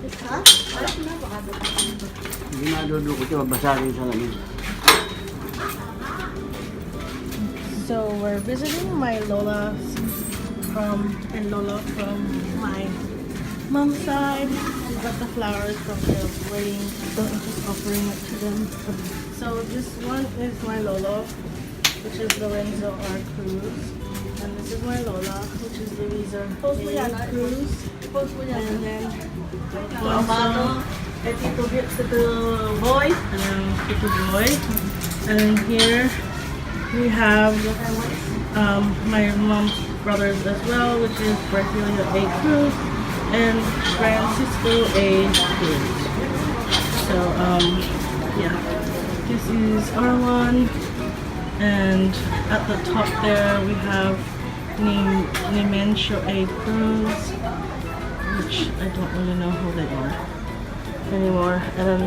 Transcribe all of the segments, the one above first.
Ha? Ayos na, baka Hindi nadudukot yung basahin sa lamin. So we're visiting my Lola from my mom's side. We got the flowers from the wedding, so I'm just offering it to them. So this one is my Lola, which is Lorenzo R. Cruz, and this is my Lola, which is Louisa A. Cruz, and then Alfonso, and Tito Boy, and then Tito Boy, and then here we have my mom's brothers as well, which is Brasilia A. Cruz and Francisco A. Cruz. So yeah, this is our one, and at the top there we have Nemencio A. Cruz, which I don't really know who they are anymore. And then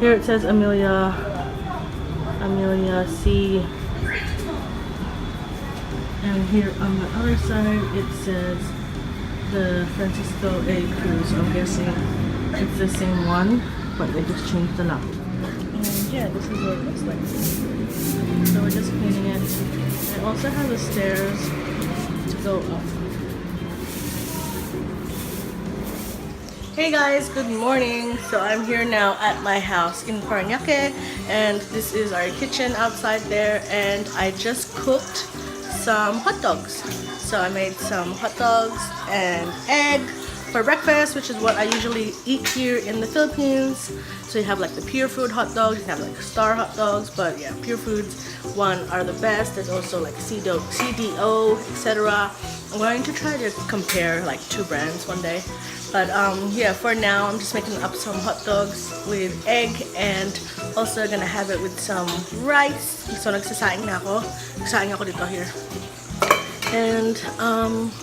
here it says Amelia C. And here on the other side it says the Francisco A. Cruz. I'm guessing it's the same one, but they just changed the lock. And yeah, this is what it looks like. So we're just cleaning it. It also has the stairs to go up. Hey guys, good morning. So I'm here now at my house in Parañaque, and this is our kitchen outside there, and I just cooked some hot dogs. So I made some hot dogs and egg for breakfast, which is what I usually eat here in the Philippines. So you have like the Pure Food hot dogs, you have like Star hot dogs, but yeah, Pure Foods one are the best. There's also like CDO, etc. I'm going to try to compare like two brands one day. But yeah, for now I'm just making up some hot dogs with egg, and also gonna have it with some rice. So nagsasaing na ako. Nagsasaing ako dito here. And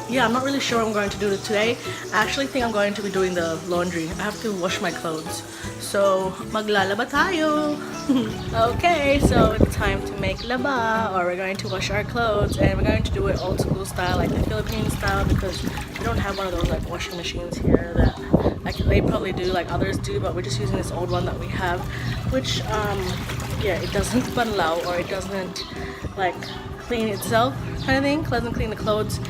yeah, I'm not really sure what I'm going to do today. I actually think I'm going to be doing the laundry. I have to wash my clothes. So maglalaba tayo. Okay, so it's time to make laba, or we're going to wash our clothes, and we're going to do it old school style, like the Philippine style, because we don't have one of those like washing machines here that like they probably do like others do, but we're just using this old one that we have, which yeah, it doesn't banlaw, or it doesn't like clean itself kind of thing. Doesn't clean the clothes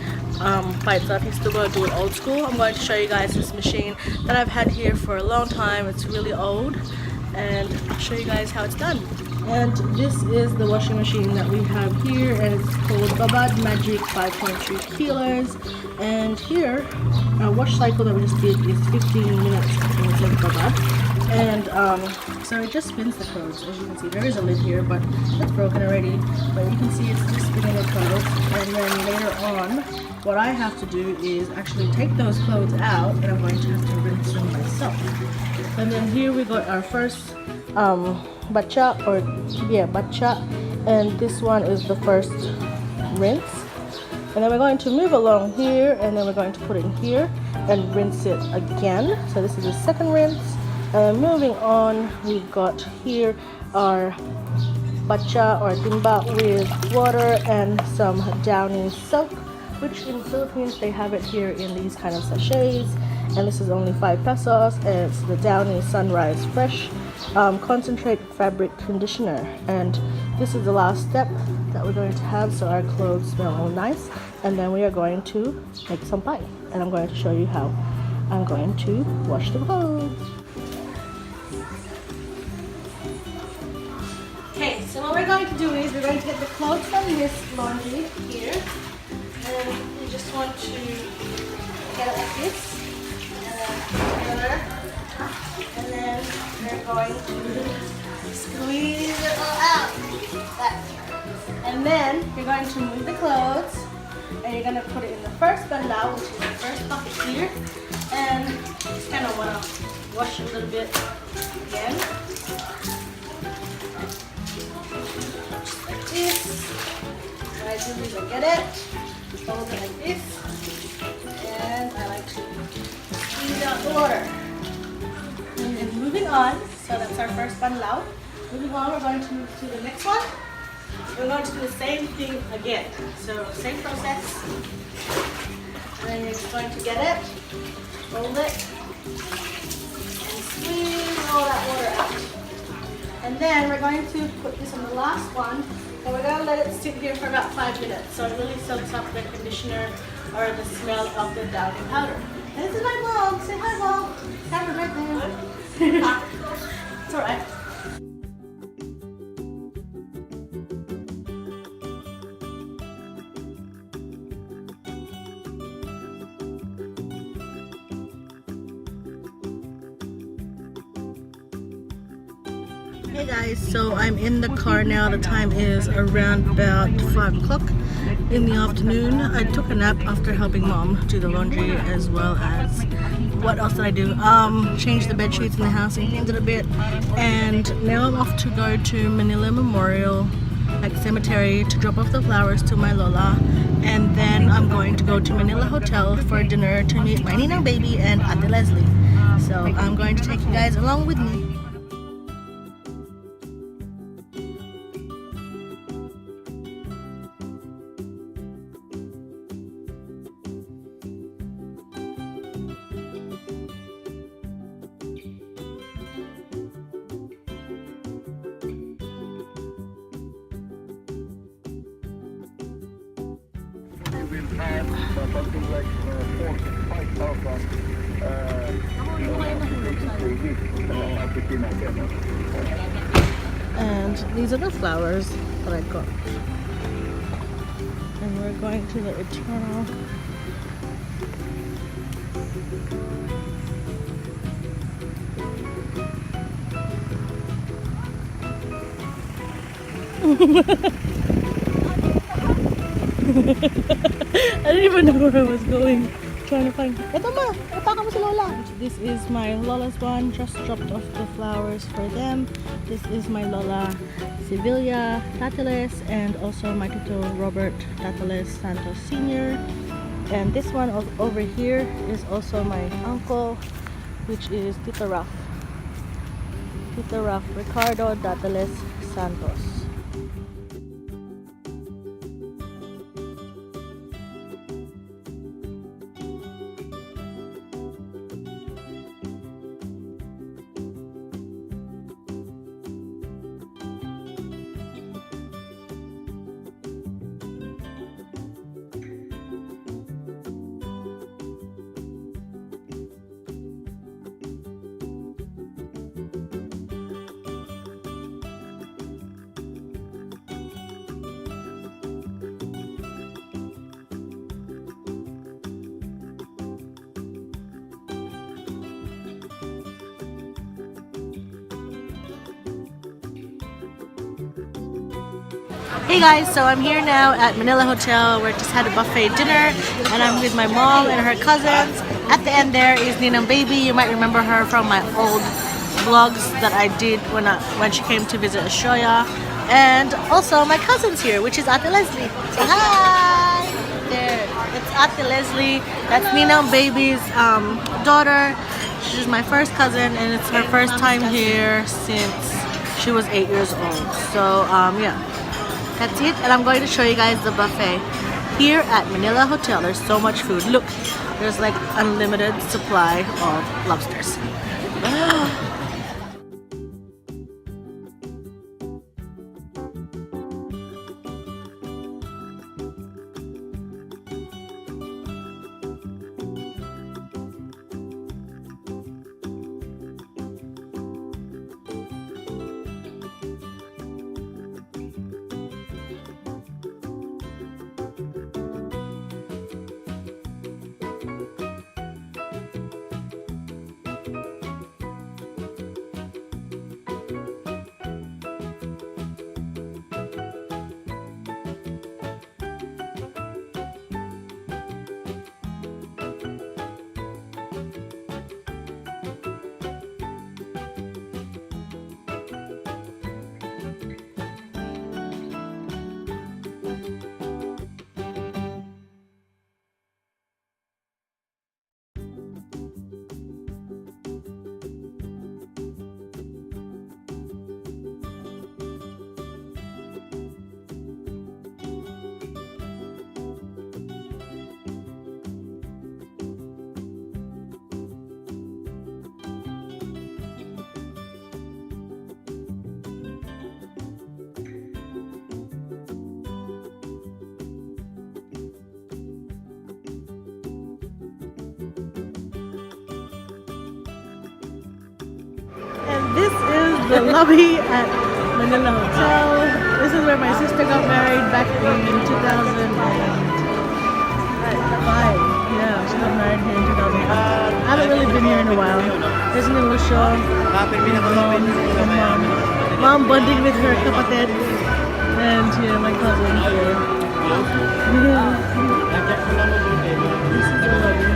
by itself. You're still going to do it old school. I'm going to show you guys this machine that I've had here for a long time. It's really old, and I'll show you guys how it's done. And this is the washing machine that we have here, and it's called Babad Magic 5.3 kilos. And here, our wash cycle that we just did is 15 minutes instead of Babad. And so it just spins the clothes. As you can see, there is a lid here, but it's broken already. But you can see it's just spinning the clothes. And then later on, what I have to do is actually take those clothes out, and I'm going to have to rinse them myself. And then here we got our first batcha, and this one is the first rinse. And then we're going to move along here, and then we're going to put it in here and rinse it again. So this is the second rinse. And moving on, we've got here our batcha or timba with water and some Downy soap, which in the Philippines they have it here in these kind of sachets, and this is only 5 pesos, and it's the Downy Sunrise Fresh Concentrate Fabric Conditioner. And this is the last step that we're going to have, so our clothes smell all nice, and then we are going to make some pie, and I'm going to show you how I'm going to wash the clothes. Okay, so what we're going to do is we're going to get the clothes from this laundry here, and you just want to get it like this, and then together, and then we're going to squeeze it all out, that. And then you're going to move the clothes, and you're going to put it in the first banlaw, which is the first bucket here, and just kind of want to wash it a little bit again. This. What I do is I get it, fold it like this, and I like to squeeze out the water. And then moving on, so that's our first banlaw. Moving on, we're going to move to the next one. We're going to do the same thing again. So same process. And then you're just going to get it, fold it, then we're going to put this on the last one, and we're gonna let it sit here for about 5 minutes so it really soaks up the conditioner or the smell of the downy powder. And this is my vlog. Say hi, vlog. Camera right there. It's alright. Hey guys, so I'm in the car now. The time is around about 5 o'clock in the afternoon. I took a nap after helping mom do the laundry, as well as what else did I do? Change the bed sheets in the house and cleaned it a bit. And now I'm off to go to Manila Memorial Cemetery to drop off the flowers to my Lola. And then I'm going to go to Manila Hotel for dinner to meet my Ninang baby and Ate Leslie. So I'm going to take you guys along with me. We will have something like 4,000 to 5,000 And these are the flowers that I got. And we're going to the Eternal. I didn't even know where I was going. Trying to find. Ito ma! Napaka mo si Lola! This is my Lola's one. Just dropped off the flowers for them. This is my Lola Sevilla Tateles, and also my Tito Robert Tateles Santos Sr. And this one over here is also my uncle, which is Tito Raf. Tito Raf Ricardo Tateles Santos. Hey guys, so I'm here now at Manila Hotel. We just had a buffet dinner and I'm with my mom and her cousins. At the end there is Ninang Baby. You might remember her from my old vlogs that I did when she came to visit Ashoya. And also my cousin's here, which is Ate Leslie. Say hi! There, it's Ate Leslie. That's Ninang Baby's daughter. She's my first cousin and it's her first time here since she was 8 years old. So yeah. That's it, and I'm going to show you guys the buffet here at Manila Hotel. There's so much food. Look, there's like unlimited supply of lobsters. the lobby at Manila Hotel. This is where my sister got married back in 2005. Yeah, she got married here in 2005. I haven't really been here in a while. There's an illusion. Mom bonding with her kapatid. And here, my cousin here. This is the lobby.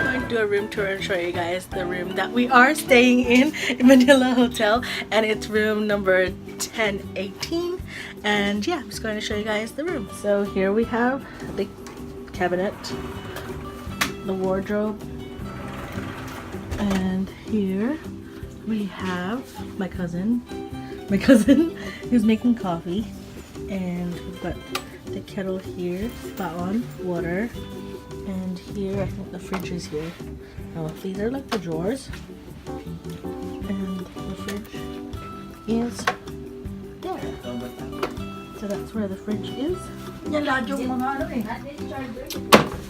I'm going to do a room tour and show you guys the room that we are staying in Manila Hotel. And it's room number 1018. And yeah, I'm just going to show you guys the room. So here we have the cabinet, the wardrobe, and here we have my cousin who's making coffee, and we've got the kettle here, spot on, water, and here I think the fridge is here. Oh, these are like the drawers, and the fridge is there. So that's where the fridge is.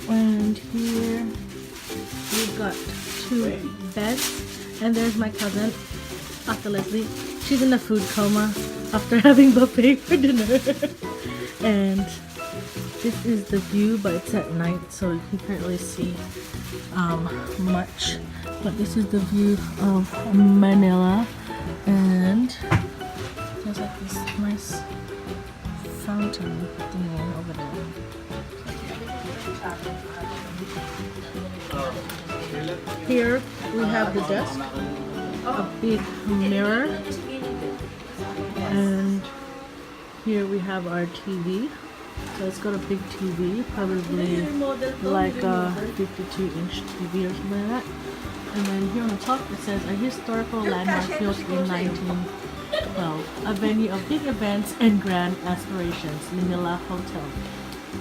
And here we've got 2 beds, and there's my cousin, Dr. Leslie. She's in a food coma after having buffet for dinner. And this is the view, but it's at night, so you can't really see much. But this is the view of Manila, and there's like this nice fountain thing over there. Here we have the desk, a big mirror, and here we have our TV. So it's got a big TV, probably like a 52-inch TV or something like that. And then here on the top it says a historical landmark built in 1912, a venue of big events and grand aspirations, Manila Hotel.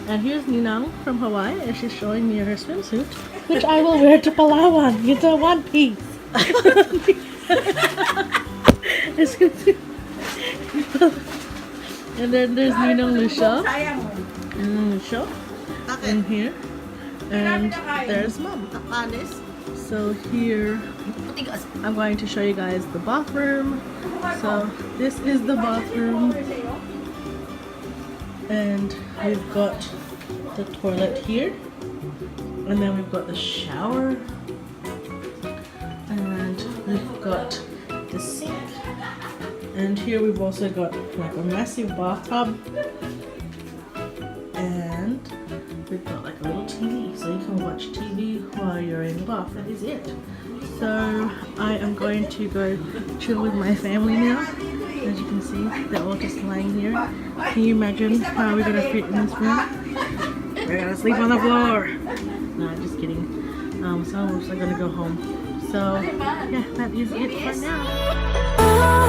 And here's Ninang from Hawaii, and she's showing me her swimsuit, which I will wear to Palawan. It's a one piece. And then there's Ninang Lucia. In here. And there's Mom. So here, I'm going to show you guys the bathroom. So this is the bathroom. And we've got the toilet here, and then we've got the shower, and we've got the sink, and here we've also got like a massive bathtub, and we've got like a little TV, so you can watch TV while you're in the bath. That is it. So I am going to go chill with my family now. As you can see, they're all just lying here. Can you imagine how we're gonna fit in this room? We're gonna sleep on the floor. No, just kidding. So we're just gonna go home. So yeah, that is it for now.